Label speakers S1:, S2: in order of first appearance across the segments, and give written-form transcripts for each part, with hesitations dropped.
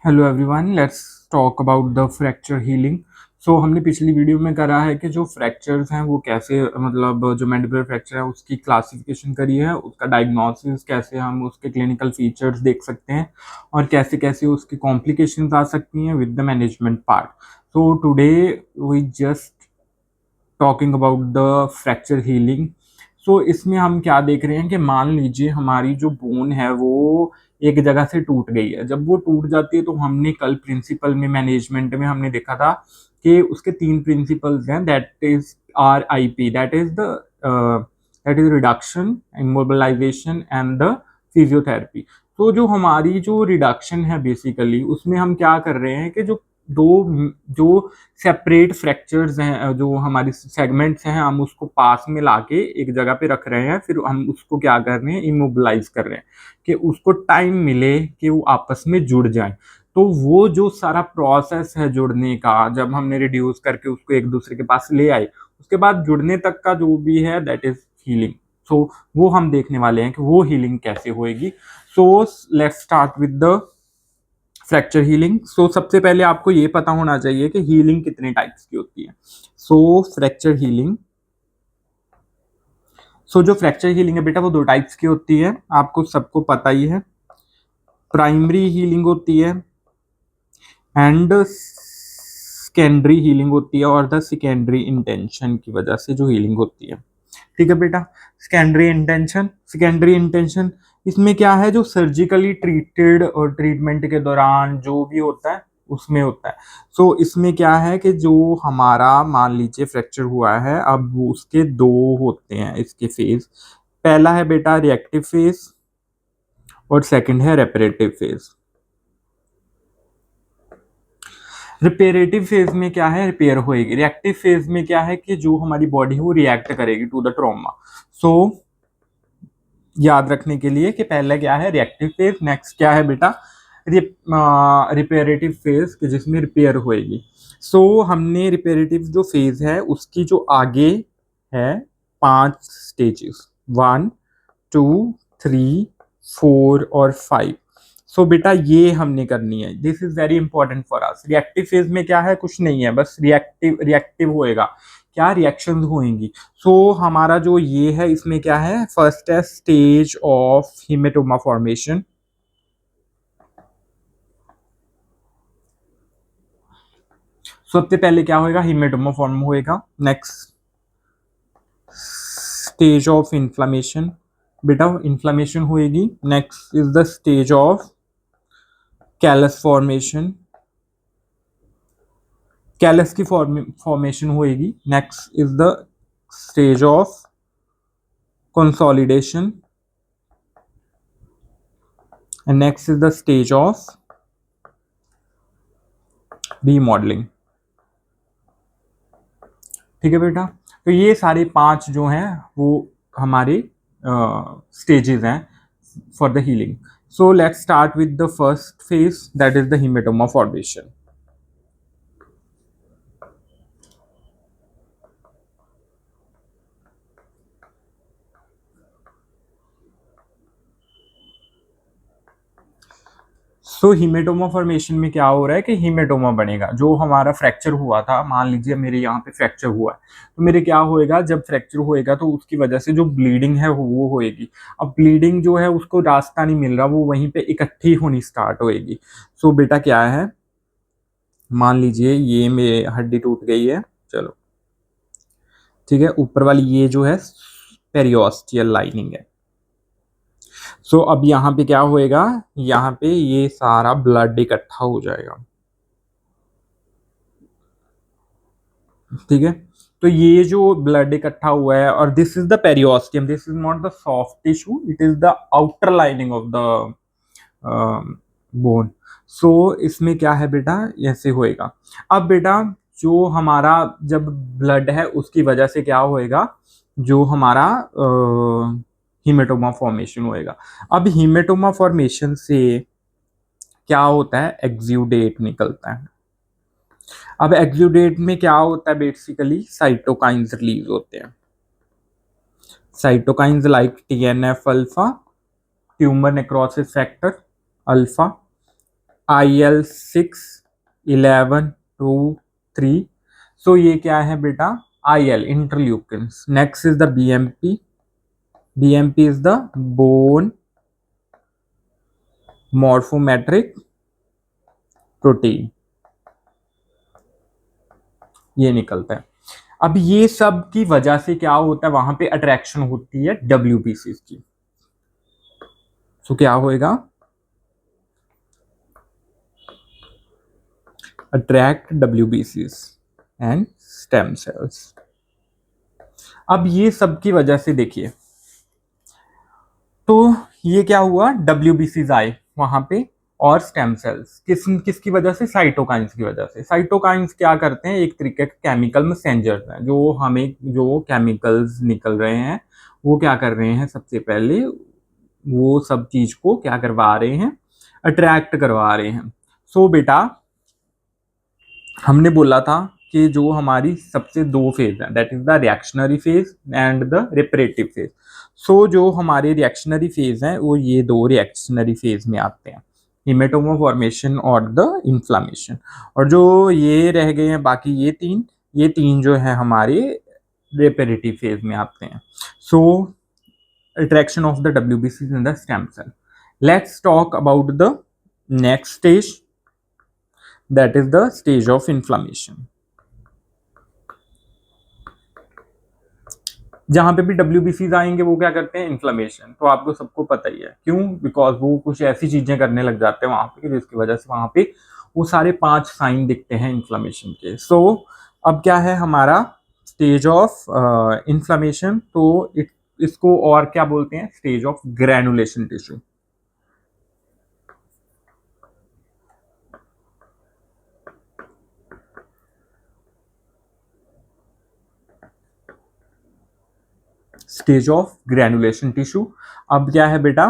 S1: Hello everyone, let's talk about the fracture healing. So हमने पिछली video में करा है कि जो फ्रैक्चर्स हैं वो कैसे, मतलब जो मैंडिबुलर फ्रैक्चर है उसकी क्लासिफिकेशन करी है, उसका डायग्नोसिस कैसे, हम उसके क्लिनिकल फीचर्स देख सकते हैं और कैसे कैसे उसकी कॉम्प्लिकेशंस आ सकती हैं with the management part. So today we just talking about the fracture healing. So इसमें हम क्या देख रहे हैं कि मान लीजिए हमारी जो बोन है वो एक जगह से टूट गई है। जब वो टूट जाती है तो हमने कल प्रिंसिपल में, मैनेजमेंट में हमने देखा था कि उसके तीन प्रिंसिपल्स हैं। That is RIP, that is reduction, immobilisation and the physiotherapy. तो जो हमारी जो रिडक्शन है बेसिकली, उसमें हम क्या कर रहे हैं कि दो जो सेपरेट फ्रैक्चर्स हैं, जो हमारी सेगमेंट्स हैं, हम उसको पास में लाके एक जगह पे रख रहे हैं। फिर हम उसको क्या कर रहे हैं, इमोबिलाइज कर रहे हैं कि उसको टाइम मिले कि वो आपस में जुड़ जाएं। तो वो जो सारा प्रोसेस है जुड़ने का, जब हमने रिड्यूस करके उसको एक दूसरे के पास ले आए, उसके बाद जुड़ने तक का जो भी है दैट इज हीलिंग। सो वो हम देखने वाले हैं कि वो हीलिंग कैसे होएगी। So let's start with the fracture healing. So सबसे पहले आपको ये पता होना चाहिए कि हीलिंग कितने टाइप्स की होती है। सो फ्रैक्चर हीलिंग, जो फ्रैक्चर हीलिंग है बेटा वो दो टाइप्स की होती है, आपको सबको पता ही है। प्राइमरी हीलिंग होती है एंड सेकेंडरी हीलिंग होती है, और द सेकेंडरी इंटेंशन की वजह से जो हीलिंग होती है। ठीक है बेटा। सेकेंडरी इंटेंशन इसमें क्या है, जो सर्जिकली ट्रीटेड और ट्रीटमेंट के दौरान जो भी होता है उसमें होता है। इसमें क्या है कि जो हमारा मान लीजिए फ्रैक्चर हुआ है, अब वो उसके दो होते हैं इसके फेज। पहला है बेटा रिएक्टिव फेज और सेकंड है रेपरेटिव फेज। रिपेरेटिव फेज में क्या है, रिपेयर होएगी। रिएक्टिव फेज में क्या है कि जो हमारी बॉडी है वो रिएक्ट करेगी टू द ट्रॉमा। सो याद रखने के लिए कि पहले क्या है रिएक्टिव फेज, नेक्स्ट क्या है बेटा रिपेरेटिव फेज, कि जिसमें रिपेयर होएगी। हमने रिपेरेटिव जो फेज है उसकी जो आगे है 5 स्टेजेस, 1, 2, 3, 4 और 5। बेटा ये हमने करनी है, this is very important for us. Reactive phase में क्या है, कुछ नहीं है, बस रिएक्टिव रिएक्टिव होएगा, क्या रिएक्शंस होंगी। हमारा जो ये है इसमें क्या है, फर्स्ट है स्टेज ऑफ हिमेटोमा फॉर्मेशन। सबसे पहले क्या होएगा, हिमेटोमा फॉर्म होएगा। नेक्स्ट स्टेज ऑफ इन्फ्लामेशन, बेटा इन्फ्लामेशन होएगी। Next is the stage of callus formation, callus की फॉर्मेशन होएगी। Next is the stage of consolidation and next is the stage of remodelling. ठीक है बेटा। तो ये सारे 5 जो हैं वो हमारे स्टेजेस हैं for the healing. Let's start with the first phase, that is the haematoma formation. Haematoma formation में क्या हो रहा है कि हीमेटोमा बनेगा। जो हमारा फ्रैक्चर हुआ था, मान लीजिए मेरे यहाँ पे फ्रैक्चर हुआ है, तो मेरे क्या होएगा, जब फ्रैक्चर होएगा तो उसकी वजह से जो ब्लीडिंग है वो होएगी। अब ब्लीडिंग जो है उसको रास्ता नहीं मिल रहा, वो वहीं पे इकट्ठी होनी स्टार्ट होएगी। बेटा क्या है, मान लीजिए ये मेरी हड्डी टूट गई है, चलो ठीक है, ऊपर वाली ये जो है पेरियोस्टियल लाइनिंग है। अब यहाँ पे क्या होएगा, यहाँ पे ये सारा ब्लड इकट्ठा हो जाएगा। ठीक है। तो ये जो ब्लड इकट्ठा हुआ है, और this is the periosteum, this is not the soft tissue, it is the outer lining of the bone. इसमें क्या है बेटा, ऐसे होएगा। अब बेटा जो हमारा जब ब्लड है उसकी वजह से क्या होएगा, जो हमारा हीमेटोमा फॉर्मेशन होएगा। अब हीमेटोमा फॉर्मेशन से क्या होता है, एक्सुडेट निकलता है। अब एक्सुडेट में क्या होता है, बेसिकली साइटोकाइंस रिलीज होते हैं। Cytokines like TNF alpha, tumour necrosis factor alpha, IL-6, 11, 2, 3। सो ये क्या है बेटा, IL interleukins. Next is the BMP। BMP is the bone morphometric protein, ये निकलता है। अब ये सब की वजह से क्या होता है, वहां पे अट्रैक्शन होती है WBC की। सो क्या होएगा, attract WBC and stem cells. अब ये सब की वजह से देखिए, तो ये क्या हुआ, WBCs आए वहां पे, और स्टेम सेल्स किसकी वजह से, साइटोकाइंस की वजह से। साइटोकाइंस क्या करते हैं, एक तरीके के केमिकल मैसेंजर्स हैं, जो हमें जो केमिकल्स निकल रहे हैं वो क्या कर रहे हैं, सबसे पहले वो सब चीज को क्या करवा रहे हैं, अट्रैक्ट करवा रहे हैं। सो बेटा हमने बोला था कि जो हमारी सबसे दो फेज है, that is the reactionary phase and the reparative phase. So जो हमारे रिएक्शनरी फेज हैं वो ये दो रिएक्शनरी फेज में आते हैं, हिमेटोमा फॉर्मेशन और द इन्फ्लामेशन। और जो ये रह गए हैं बाकी ये तीन जो है हमारे रिपरेटिव फेज में आते हैं। सो attraction of the WBCs in the stem cell. Let's talk about the next stage, that is the stage of inflammation. जहां पे भी WBCs आएंगे वो क्या करते हैं, इन्फ्लेमेशन। तो आपको सबको पता ही है क्यों, बिकॉज वो कुछ ऐसी चीजें करने लग जाते हैं वहां पे जिसकी वजह से वहां पे वो सारे 5 साइन दिखते हैं इन्फ्लेमेशन के। सो अब क्या है हमारा स्टेज ऑफ इन्फ्लेमेशन, तो इसको और क्या बोलते हैं, stage of granulation tissue. Stage of granulation tissue. अब क्या है बेटा,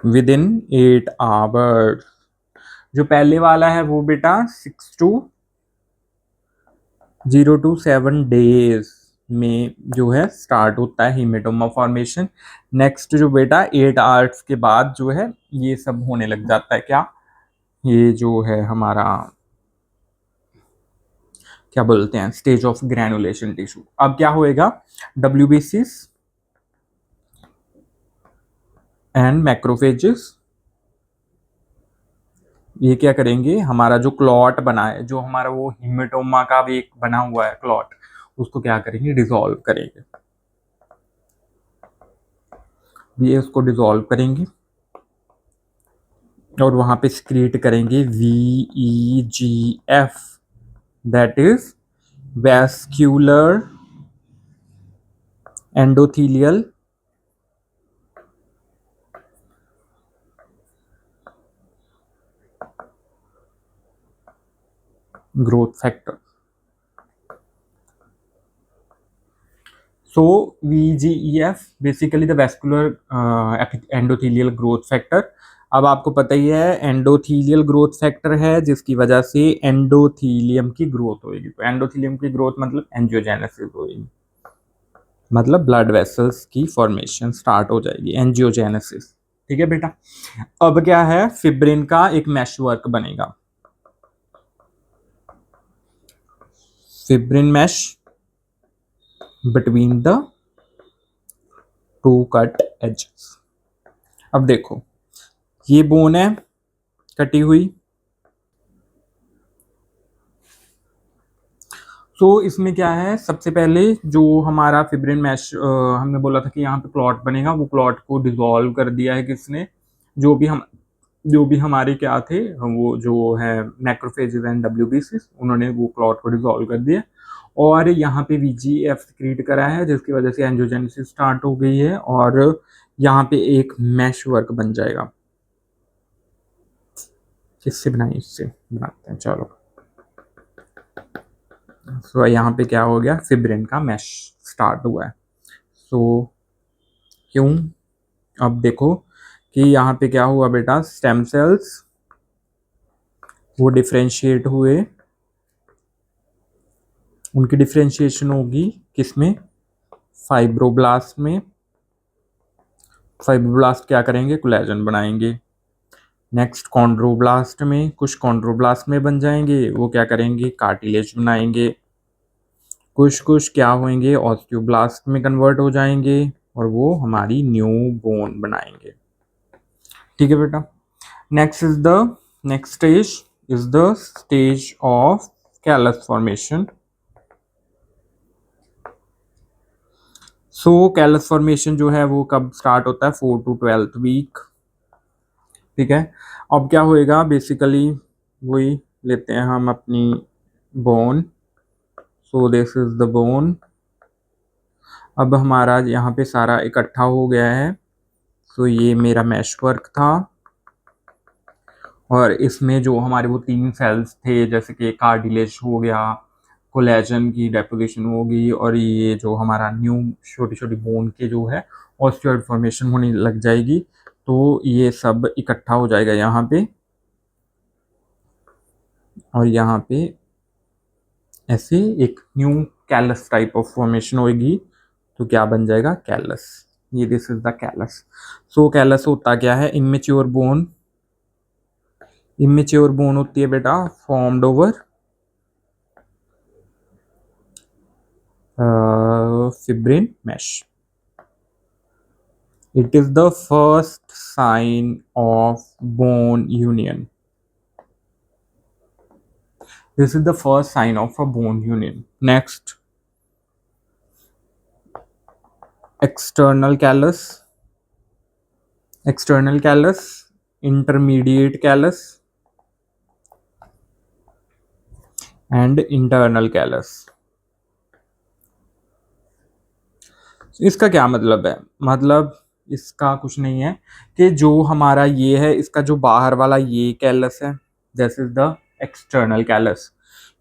S1: विद इन 8 आवर्स। जो पहले वाला है वो बेटा 0 to 7 डेज में जो है स्टार्ट होता है हीमेटोमा फॉर्मेशन। नेक्स्ट जो बेटा 8 आवर्स के बाद जो है ये सब होने लग जाता है, क्या ये जो है हमारा क्या बोलते हैं, स्टेज ऑफ ग्रैनुलेशन टिश्यू। अब क्या होएगा, WBCs एंड मैक्रोफेजेस ये क्या करेंगे, हमारा जो क्लॉट बना है, जो हमारा वो हीमेटोमा का भी एक बना हुआ है क्लॉट, उसको क्या करेंगे, डिसॉल्व करेंगे। ये उसको डिसॉल्व करेंगे और वहां पे स्क्रीट करेंगे VEGF, that is vascular endothelial growth factor. So VEGF basically the vascular endothelial growth factor. अब आपको पता ही है एंडोथीलियल ग्रोथ फैक्टर है जिसकी वजह से एंडोथीलियम की ग्रोथ होगी। तो एंडोथीलियम की ग्रोथ मतलब एंजियोजेनेसिस होगी, मतलब ब्लड वेसल्स की फॉर्मेशन स्टार्ट हो जाएगी, एंजियोजेनेसिस। ठीक है बेटा। अब क्या है, फिब्रिन का एक मैश वर्क बनेगा, fibrin mesh between the two cut edges. अब देखो ये बोन है कटी हुई, तो इसमें क्या है, सबसे पहले जो हमारा फिब्रिन मैश हमने बोला था कि यहाँ पे क्लॉट बनेगा, वो क्लॉट को डिसॉल्व कर दिया है किसने, जो भी हमारे क्या थे, वो जो है मैक्रोफेजेस एंड WBCs, उन्होंने वो क्लॉट को डिसॉल्व कर दिया। और यहाँ पे VEGF क्रिएट करा है जिसकी वजह से एंजियोजेनेसिस स्टार्ट हो गई है, और यहाँ पे एक मैश वर्क बन जाएगा। किससे बनाए, इससे बनाते हैं, चलो। सो यहाँ पे क्या हो गया, फिब्रिन का मैश स्टार्ट हुआ है। सो क्यों, अब देखो कि यहाँ पे क्या हुआ बेटा, स्टेम सेल्स वो डिफरेंशिएट हुए, उनकी डिफरेंशिएशन होगी किसमें, फाइब्रोब्लास्ट में। फाइब्रोब्लास्ट क्या करेंगे, कोलेजन बनाएंगे। नेक्स्ट कॉन्ड्रोब्लास्ट में, कुछ कॉन्ड्रोब्लास्ट में बन जाएंगे, वो क्या करेंगे, कार्टिलेज बनाएंगे। कुछ कुछ क्या होंगे, ऑस्टियोब्लास्ट में कन्वर्ट हो जाएंगे और वो हमारी न्यू बोन बनाएंगे। ठीक है बेटा। Next stage is the stage of callus formation. So callus formation जो है वो कब स्टार्ट होता है, 4 to 12th वीक। ठीक है। अब क्या होएगा, बेसिकली वही लेते हैं हम अपनी bone. So this is the bone. अब हमारा यहाँ पे सारा इकट्ठा हो गया है। तो ये मेरा मैश वर्क था और इसमें जो हमारे वो 3 सेल्स थे, जैसे कि कार्टिलेज हो गया, कोलेजन की डेपोजिशन होगी और ये जो हमारा न्यू छोटी छोटी बोन के जो है ऑस्टियोइड फॉर्मेशन होने लग जाएगी। तो ये सब इकट्ठा हो जाएगा यहाँ पे और यहाँ पे ऐसे एक new callus type of formation होगी। तो क्या बन जाएगा, कैलस। ये this is the callus. So callus होता क्या है, इमेच्योर बोन। इमेच्योर बोन होती है बेटा formed over fibrin mesh. It is the first sign of bone union. This is the first sign of a bone union. Next, external callus, intermediate callus, and internal callus. इसका क्या मतलब है, मतलब इसका कुछ नहीं है कि जो हमारा ये है, इसका जो बाहर वाला ये कैलस है, this is the external callus.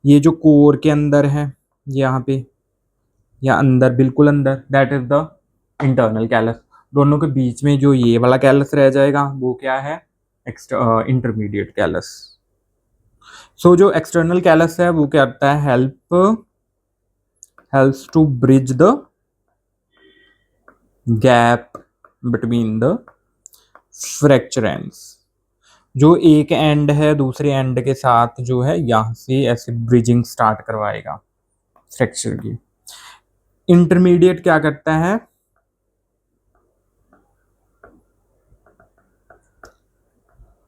S1: ये जो कोर के अंदर है यहाँ पे या अंदर, बिल्कुल अंदर, that is the internal callus. दोनों के बीच में जो ये वाला कैलस रह जाएगा वो क्या है, इंटरमीडिएट कैलस। सो जो एक्सटर्नल कैलस है वो क्या करता है, helps to bridge the gap between the fracture ends. जो एक एंड है दूसरे एंड के साथ जो है यहां से ऐसे ब्रिजिंग स्टार्ट करवाएगा फ्रैक्चर की। इंटरमीडिएट क्या करता है,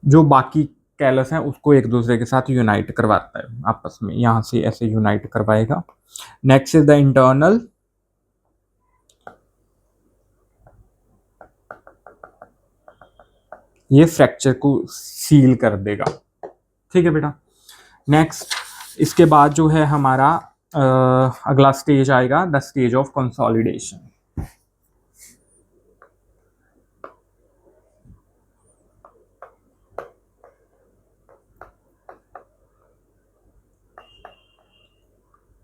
S1: जो बाकी कैलस है उसको एक दूसरे के साथ यूनाइट करवाता है आपस में, यहां से ऐसे यूनाइट करवाएगा। Next is the internal. ये फ्रैक्चर को सील कर देगा। ठीक है बेटा। नेक्स्ट इसके बाद जो है हमारा अगला स्टेज आएगा, द स्टेज ऑफ कंसोलिडेशन।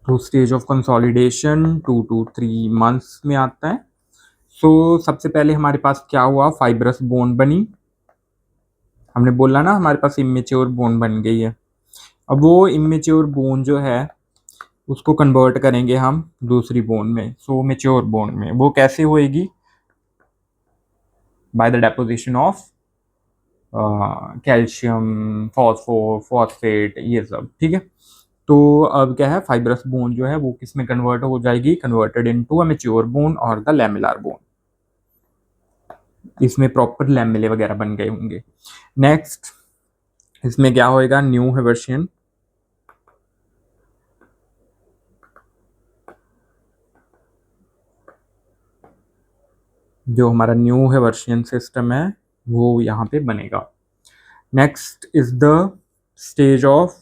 S1: तो stage of consolidation 2 to 3 months में आता है। सो सबसे पहले हमारे पास क्या हुआ, फाइब्रस बोन बनी। हमने बोला ना हमारे पास इमेच्योर बोन बन गई है। अब वो इमेच्योर बोन जो है उसको कन्वर्ट करेंगे हम दूसरी बोन में, सो मेच्योर बोन में। वो कैसे होएगी, by the deposition of calcium, phosphor, phosphate, ये सब। ठीक है। तो अब क्या है, फाइब्रस बोन जो है वो किस में कन्वर्ट हो जाएगी, converted into a mature bone और द लैमेलर बोन। इसमें प्रॉपर लैमेले वगैरह बन गए होंगे। नेक्स्ट इसमें क्या होएगा, न्यू हेवर्शियन। जो हमारा न्यू हेवर्शियन सिस्टम है वो यहाँ पे बनेगा। Next is the stage of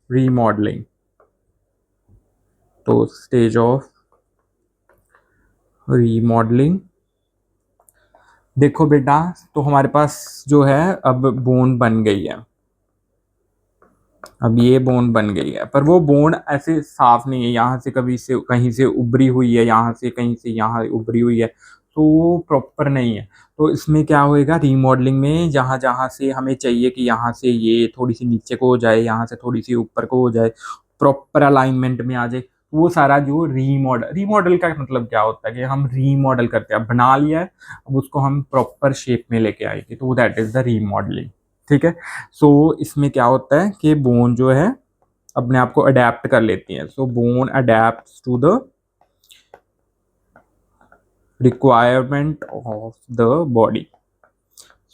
S1: remodelling. तो स्टेज ऑफ रीमॉडलिंग, देखो बेटा, तो हमारे पास जो है अब बोन बन गई है। अब ये बोन बन गई है, पर वो बोन ऐसे साफ नहीं है, यहाँ से कभी से कहीं से उभरी हुई है, यहाँ से कहीं से यहाँ उभरी हुई है, तो वो प्रॉपर नहीं है। तो इसमें क्या होएगा, रीमॉडलिंग में जहाँ जहाँ से हमें चाहिए कि यहाँ से ये थोड़ी सी नीचे को हो जाए, यहाँ से थोड़ी सी ऊपर को हो जाए, प्रॉपर अलाइनमेंट में आ जाए, वो सारा जो रीमॉडल का मतलब क्या होता है कि हम रीमॉडल करते हैं, अब बना लिया है, अब उसको हम प्रॉपर शेप में लेके आएंगे, तो दैट इज द रीमॉडलिंग। ठीक है। सो इसमें क्या होता है कि बोन जो है अपने आप को अडेप्ट कर लेती है। So bone adapt to the requirement of the body.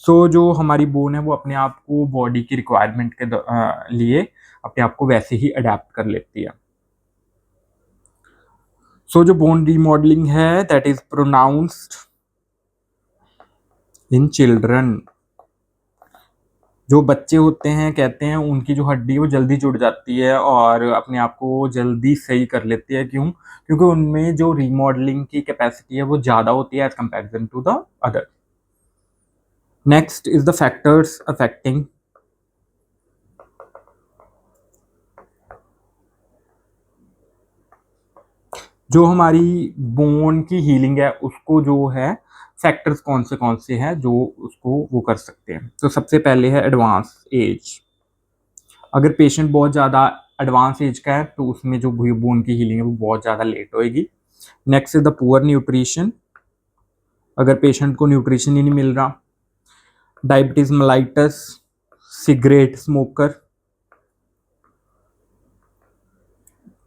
S1: So जो हमारी बोन है वो अपने आप को बॉडी की रिक्वायरमेंट के लिए अपने आप को वैसे ही अडेप्ट कर लेती है। सो जो बोन रीमॉडलिंग है that is pronounced in children. जो बच्चे होते हैं कहते हैं उनकी जो हड्डी है वो जल्दी जुड़ जाती है और अपने आप को जल्दी सही कर लेती है। क्यों? क्योंकि उनमें जो रीमॉडलिंग की कैपेसिटी है वो ज़्यादा होती है as comparison to the other. Next is the factors affecting जो हमारी बोन की हीलिंग है उसको जो है फैक्टर्स कौन से हैं जो उसको वो कर सकते हैं। तो सबसे पहले है एडवांस एज। अगर पेशेंट बहुत ज़्यादा एडवांस एज का है तो उसमें जो बोन की हीलिंग है वो बहुत ज़्यादा लेट होएगी। Next is the poor nutrition. अगर पेशेंट को न्यूट्रिशन ही नहीं मिल रहा। डायबिटीज मेलाइटस, सिगरेट स्मोकर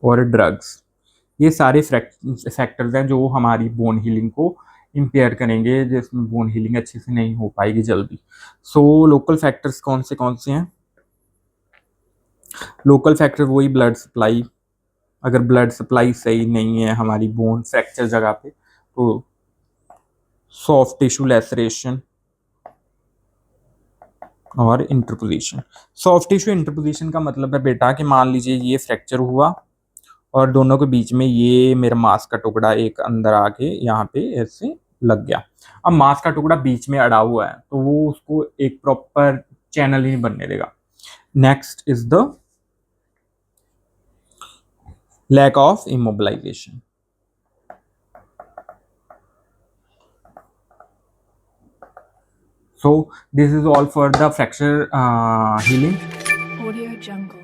S1: और ड्रग्स, ये सारे फैक्टर्स हैं जो हमारी बोन हीलिंग को इम्पेयर करेंगे, जिसमें बोन हीलिंग अच्छे से नहीं हो पाएगी जल्दी। सो लोकल फैक्टर्स कौन से हैं? लोकल फैक्टर वही ब्लड सप्लाई। अगर ब्लड सप्लाई सही नहीं है हमारी बोन फ्रैक्चर जगह पे तो सॉफ्ट टिश्यू लेसरेशन और इंटरपोजिशन। सॉफ्ट टिश्यू इंटरपोजिशन का मतलब है बेटा कि मान लीजिए ये फ्रैक्चर हुआ और दोनों के बीच में ये मेरा मांस का टुकड़ा एक अंदर आके यहाँ पे ऐसे लग गया। अब मांस का टुकड़ा बीच में अड़ा हुआ है तो वो उसको एक प्रॉपर चैनल ही नहीं बनने देगा। Next is the lack of immobilization. So this is all for the fracture healing.
S2: Audio Jungle.